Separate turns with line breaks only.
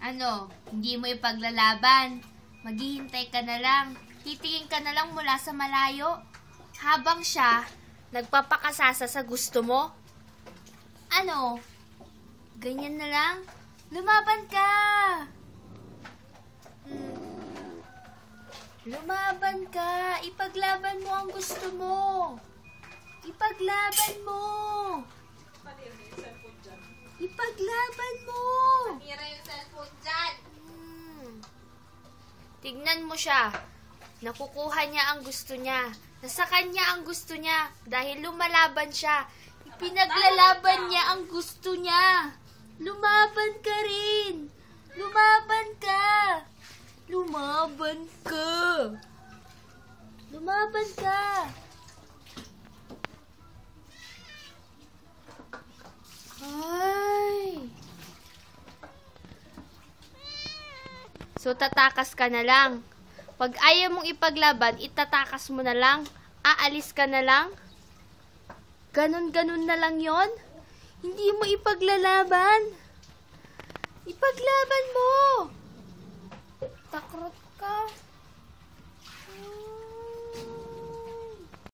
Ano, hindi mo ipaglalaban. Maghihintay ka na lang. Titingin ka na lang mula sa malayo. Habang siya, nagpapakasasa sa gusto mo. Ano? Ganyan na lang? Lumaban ka! Lumaban ka! Ipaglaban mo ang gusto mo! Ipaglaban mo! Ipaglaban mo!
Mira yung cellphone dyan.
Tignan mo siya. Nakukuha niya ang gusto niya. Nasa kanya ang gusto niya. Dahil lumalaban siya. Ipinaglalaban niya ang gusto niya. Lumaban ka rin. Lumaban ka. Lumaban ka. Lumaban ka. Ay. So, tatakas ka na lang. Pag ayaw mong ipaglaban, itatakas mo na lang. Aalis ka na lang. Ganon-ganon na lang yon. Hindi mo ipaglalaban. Ipaglaban mo.